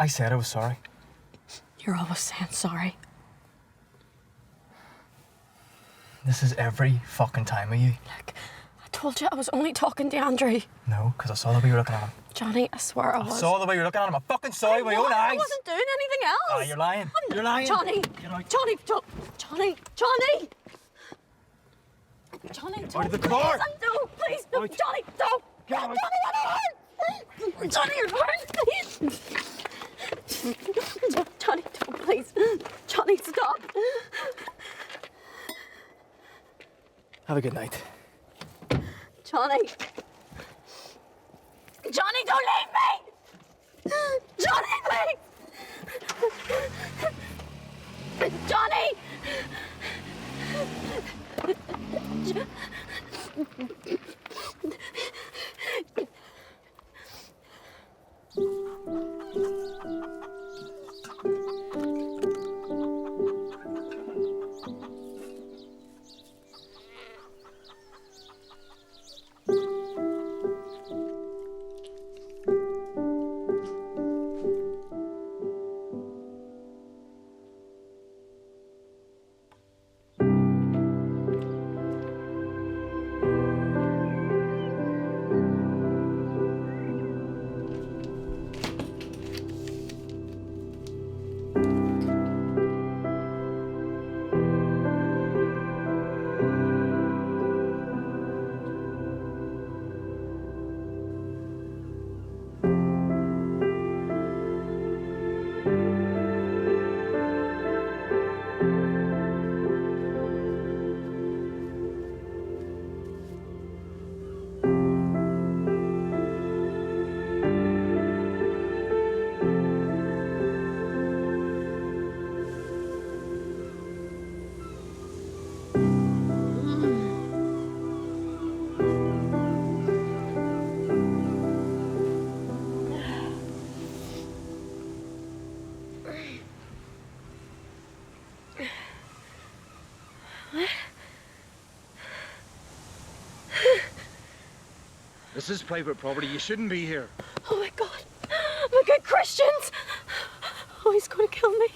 I said I was sorry. You're always saying sorry. This is every fucking time with you. Look, I told you I was only talking to Andrew. No, because I saw the way you were looking at him. Johnny, I swear I was. I saw the way you were looking at him. I fucking saw it with my own eyes. I wasn't doing anything else. Ah, you're lying. You're lying. Johnny! Johnny! Johnny! Johnny! Johnny, Out of the car! No, please, no, Out. Johnny, don't! Get out. Johnny, don't! Johnny, you're hurt, please! Johnny, don't, please! Johnny, stop! Have a good night. Johnny! Johnny, don't leave me! Johnny, please! Johnny! This is private property. You shouldn't be here. Oh my God, we're good Christians! Oh, he's gonna kill me.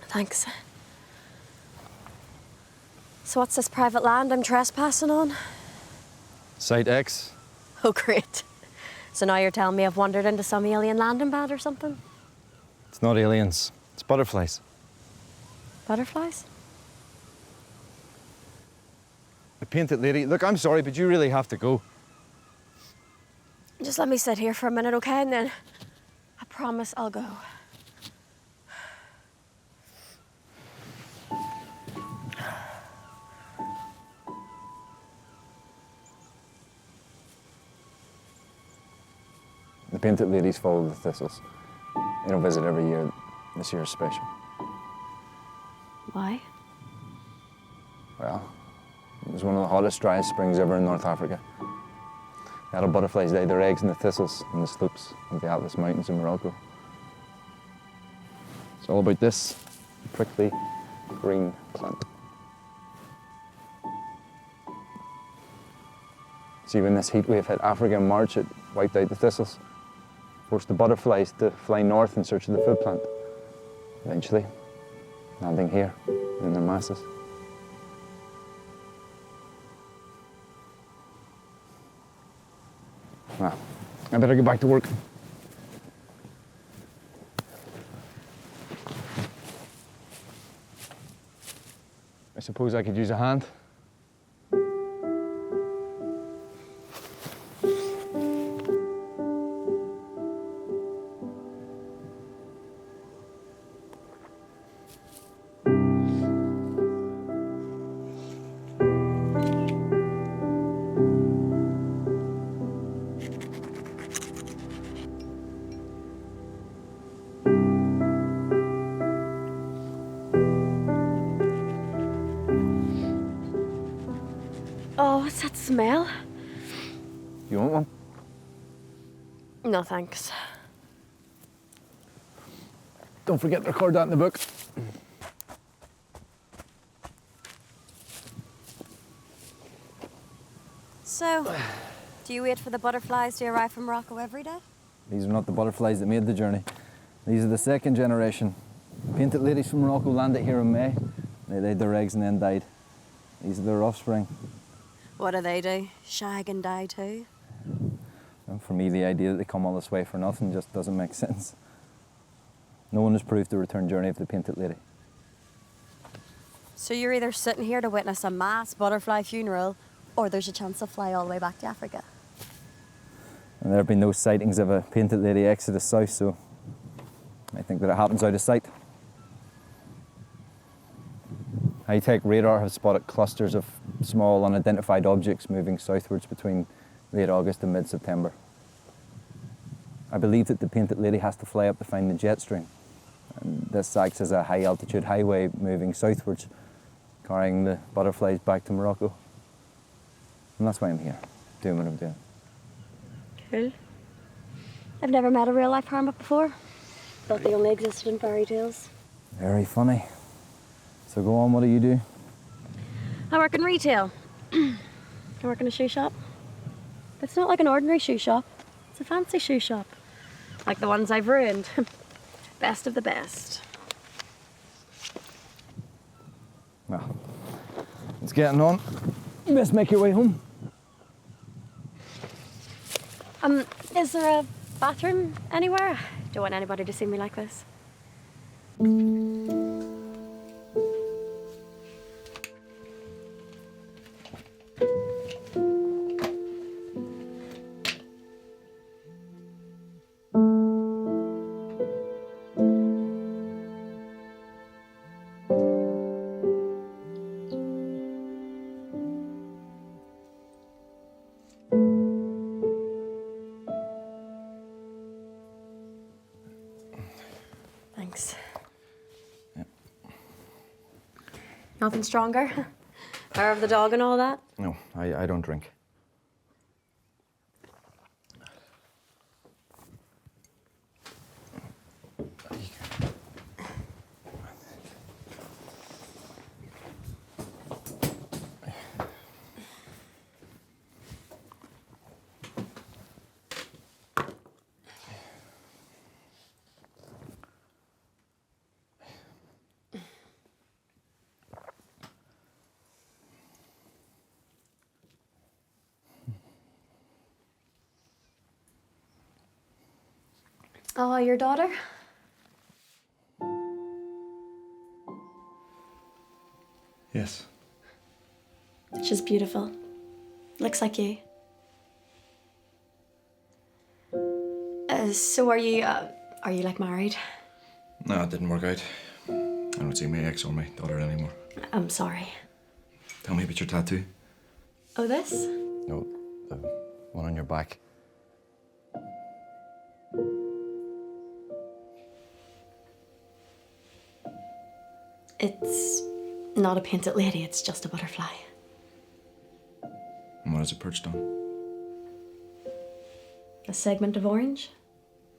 Thanks. So what's this private land I'm trespassing on? Site X. Oh, great. So now you're telling me I've wandered into some alien landing pad or something? It's not aliens, it's butterflies. Butterflies? The painted lady. Look, I'm sorry, but you really have to go. Just let me sit here for a minute, okay? And then I promise I'll go. The painted ladies follow the thistles. They don't visit every year. This year is special. Why? Well, it was one of the hottest, driest springs ever in North Africa. The adult butterflies laid their eggs in the thistles on the slopes of the Atlas Mountains in Morocco. It's all about this prickly green plant. See, when this heat wave hit Africa in March, it wiped out the thistles, forced the butterflies to fly north in search of the food plant. Eventually, landing here in their masses. Well, I better get back to work. I suppose I could use a hand. smell. You want one? No, thanks. Don't forget to record that in the book. So, do you wait for the butterflies to arrive from Morocco every day? These are not the butterflies that made the journey. These are the second generation. Painted ladies from Morocco landed here in May. They laid their eggs and then died. These are their offspring. What do? Shag and die too? And for me, the idea that they come all this way for nothing just doesn't make sense. No one has proved the return journey of the Painted Lady. So you're either sitting here to witness a mass butterfly funeral, or there's a chance to fly all the way back to Africa. And there have been no sightings of a Painted Lady exodus south, so I think that it happens out of sight. High-tech radar has spotted clusters of small unidentified objects moving southwards between late August and mid-September. I believe that the Painted Lady has to fly up to find the jet stream. And this acts as a high-altitude highway moving southwards, carrying the butterflies back to Morocco. And that's why I'm here, doing what I'm doing. Cool. I've never met a real-life hermit before. Thought they only existed in fairy tales. Very funny. So go on, what do you do? I work in retail. I work in a shoe shop. It's not like an ordinary shoe shop. It's a fancy shoe shop. Like the ones I've ruined. Best of the best. Well, it's getting on. You best make your way home. Is there a bathroom anywhere? Don't want anybody to see me like this. Thanks. Yep. Nothing stronger? Hair of the dog and all that? No, I don't drink. Oh, your daughter? Yes. She's beautiful. Looks like you. So are you like married? No, it didn't work out. I don't see my ex or my daughter anymore. I'm sorry. Tell me about your tattoo. Oh, this? No, the one on your back. It's not a painted lady, it's just a butterfly. And what is it perched on? A segment of orange?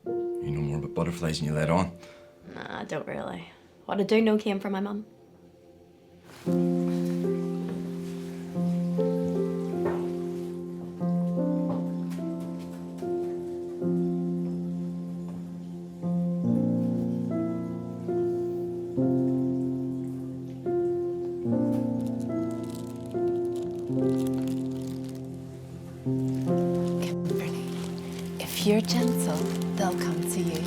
You know more about butterflies than you let on. Nah, I don't really. What I do know came from my mum. If you're gentle, they'll come to you.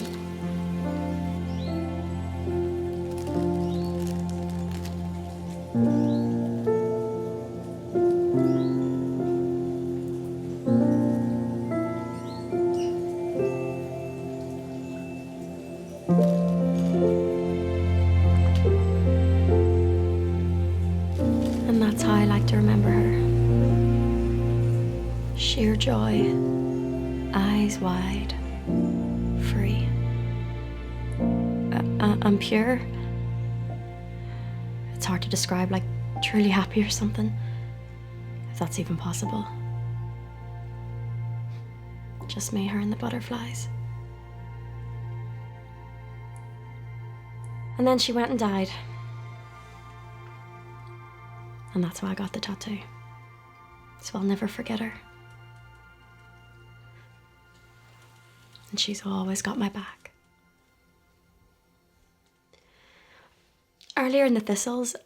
And that's how I like to remember her. Sheer joy, eyes wide, free. I'm pure. It's hard to describe, like truly happy or something. if that's even possible. Just me, her, and the butterflies. And then she went and died. And that's why I got the tattoo. So I'll never forget her. And she's always got my back. Earlier in the thistles,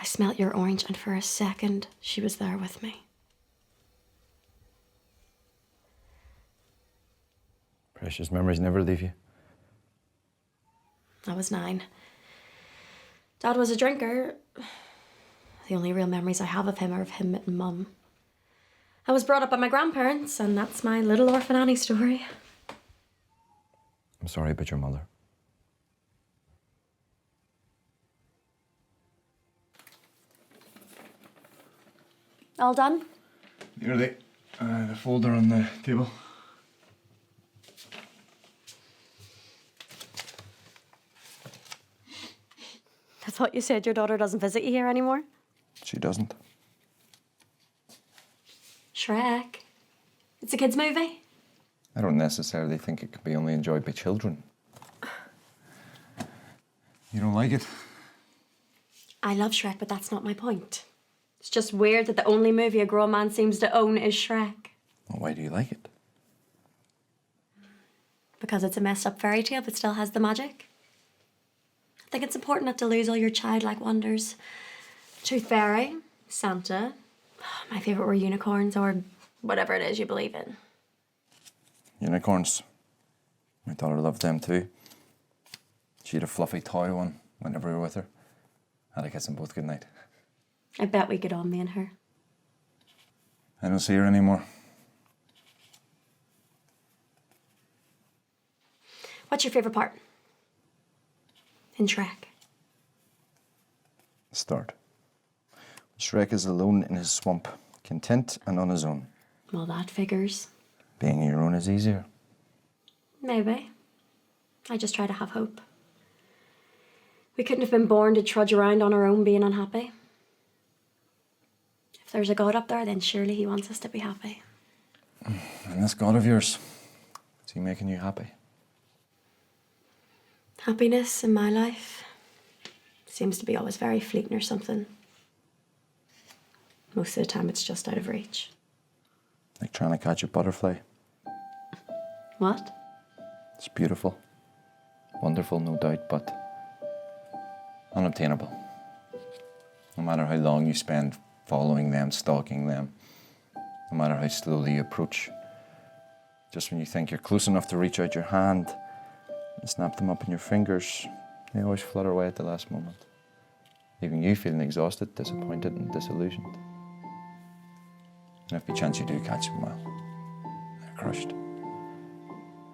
I smelt your orange, and for a second, she was there with me. Precious memories never leave you. I was 9. Dad was a drinker. The only real memories I have of him are of him and Mum. I was brought up by my grandparents, and that's my little orphan Annie story. I'm sorry about your mother. All done? Nearly. The folder on the table. I thought you said your daughter doesn't visit you here anymore. She doesn't. Shrek. It's a kid's movie. I don't necessarily think it can be only enjoyed by children. You don't like it? I love Shrek, but that's not my point. It's just weird that the only movie a grown man seems to own is Shrek. Well, why do you like it? Because it's a messed up fairy tale but still has the magic. I think it's important not to lose all your childlike wonders. Tooth Fairy, Santa. My favourite were unicorns or whatever it is you believe in. Unicorns. My daughter loved them too. She had a fluffy toy one whenever we were with her. Had to kiss them both goodnight. I bet we get on, me and her. I don't see her anymore. What's your favourite part? In Shrek. The start. Shrek is alone in his swamp, content and on his own. Well, that figures. Being your own is easier. Maybe. I just try to have hope. We couldn't have been born to trudge around on our own being unhappy. If there's a God up there, then surely he wants us to be happy. And this God of yours, is he making you happy? Happiness in my life seems to be always very fleeting or something. Most of the time it's just out of reach. Like trying to catch a butterfly. What? It's beautiful. Wonderful, no doubt, but unobtainable. No matter how long you spend following them, stalking them, no matter how slowly you approach, just when you think you're close enough to reach out your hand and snap them up in your fingers, they always flutter away at the last moment, leaving you feeling exhausted, disappointed and disillusioned. And if by chance you do catch them, well, they're crushed.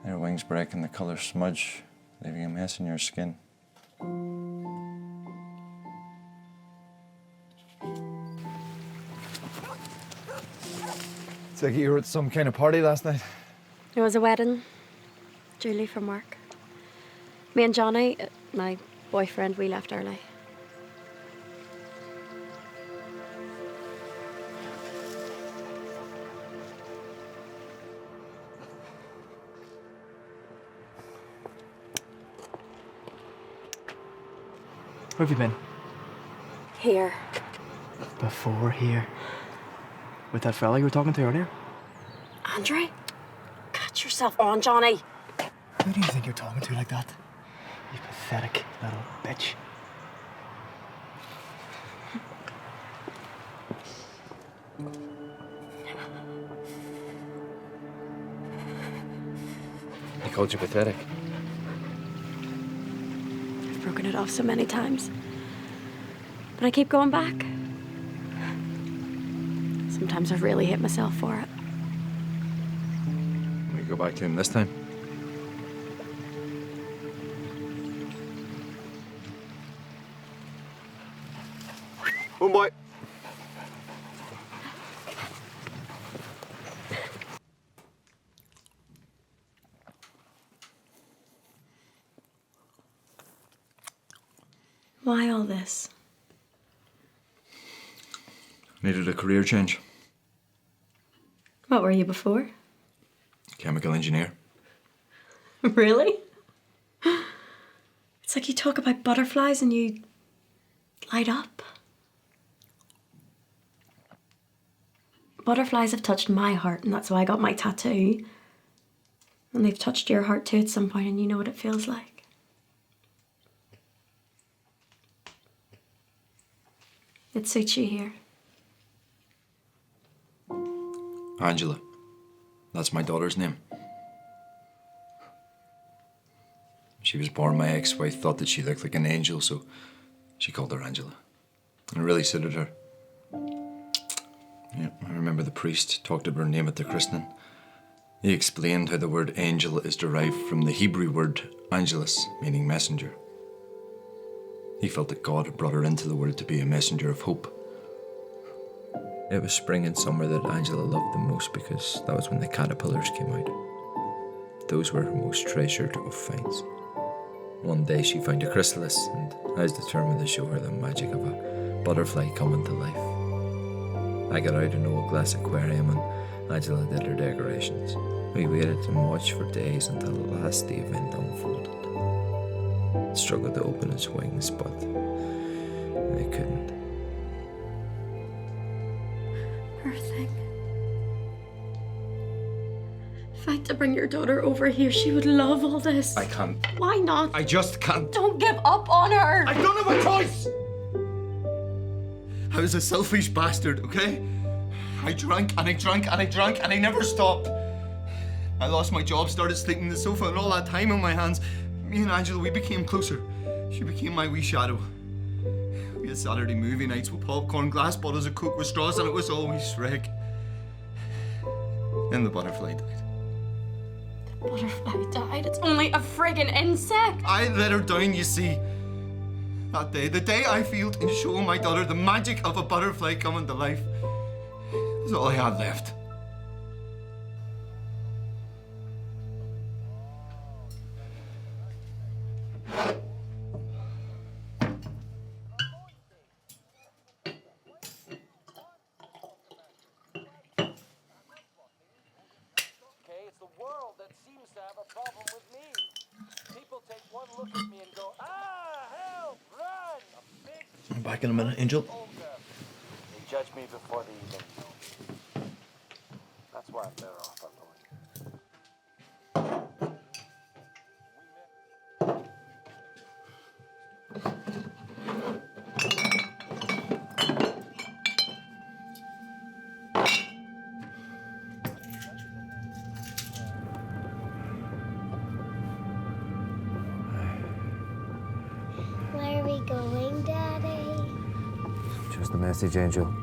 Their wings break and the colours smudge, leaving a mess in your skin. It's like you were at some kind of party last night. It was a wedding. Julie from work. Me and Johnny, my boyfriend, we left early. Where have you been? Here. Before here. With that fella you were talking to earlier? Andre? Catch yourself on, Johnny. Who do you think you're talking to like that? You pathetic little bitch. He called you pathetic. I've broken it off so many times. But I keep going back. Sometimes I've really hit myself for it. We go back to him this time. Oh boy. Why all this? Needed a career change. were you before? Chemical engineer. Really? It's like you talk about butterflies and you light up. Butterflies have touched my heart, and that's why I got my tattoo. And they've touched your heart too at some point, and you know what it feels like. It suits you here. Angela. That's my daughter's name. She was born, my ex-wife thought that she looked like an angel, so she called her Angela. And it really suited her. Yeah, I remember the priest talked about her name at the christening. He explained how the word angel is derived from the Hebrew word angelus, meaning messenger. He felt that God had brought her into the world to be a messenger of hope. It was spring and summer that Angela loved the most because that was when the caterpillars came out. Those were her most treasured of finds. One day she found a chrysalis, and I was determined to show her the magic of a butterfly coming to life. I got out an old glass aquarium and Angela did her decorations. We waited and watched for days until at last the event unfolded. It struggled to open its wings, but it couldn't. Poor thing. If I had to bring your daughter over here, she would love all this. I can't. Why not? I just can't. Don't give up on her. I don't have a choice! I was a selfish bastard, okay? I drank and I drank and I drank and I never stopped. I lost my job, started sleeping on the sofa, and all that time on my hands, me and Angela, we became closer. She became my wee shadow. We had Saturday movie nights with popcorn, glass bottles of Coke with straws, and it was always Shrek. Then the butterfly died. Butterfly died. It's only a friggin' insect. I let her down, you see. That day, the day I failed in showing my daughter the magic of a butterfly coming to life, was all I had left. It's the world that seems to have a problem with me. People take one look at me and go, ah, help, run! A big I'm back in a minute, Angel. ogre. They judge me before they even know. That's why I'm better off alone. Where are we going, Daddy? Just a message, Angel.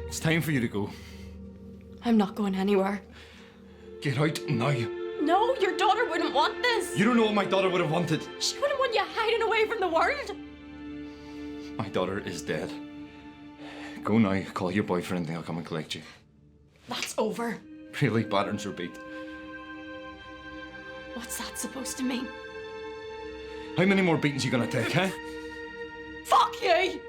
It's time for you to go. I'm not going anywhere. Get out now. No, your daughter wouldn't want this. You don't know what my daughter would have wanted. She wouldn't want you hiding away from the world. My daughter is dead. Go now, call your boyfriend and he'll come and collect you. That's over. Really, patterns repeat. What's that supposed to mean? How many more beatings you gonna take, huh? Fuck you!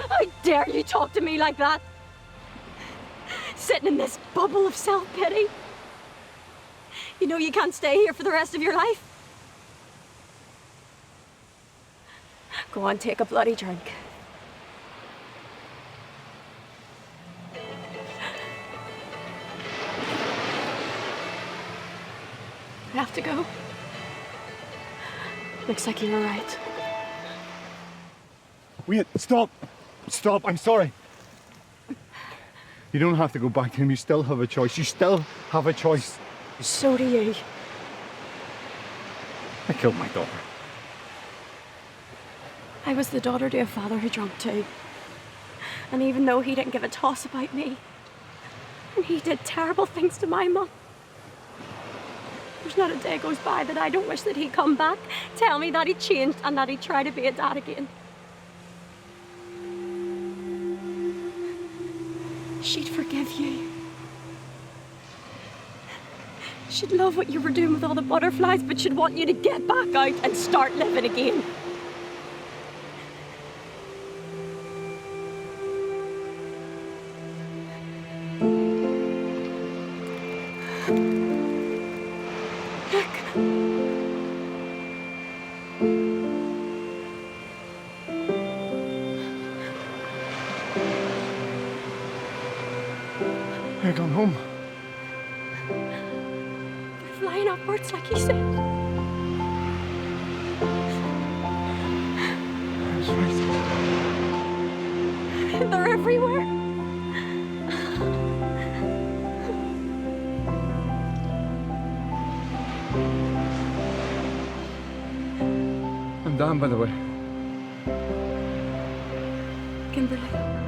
How dare you talk to me like that? Sitting in this bubble of self-pity. You know you can't stay here for the rest of your life. Go on, take a bloody drink. I have to go. Looks like you were right. Wait, stop! Stop, I'm sorry. You don't have to go back to him, you still have a choice. You still have a choice. So do you. I killed my daughter. I was the daughter to a father who drank too. And even though he didn't give a toss about me, and he did terrible things to my mum, there's not a day goes by that I don't wish that he'd come back, tell me that he'd changed and that he'd try to be a dad again. She'd forgive you. She'd love what you were doing with all the butterflies, but she'd want you to get back out and start living again. You're going home. They're flying upwards, like you said. That's right. They're everywhere. I'm Dan, by the way. Kimberly.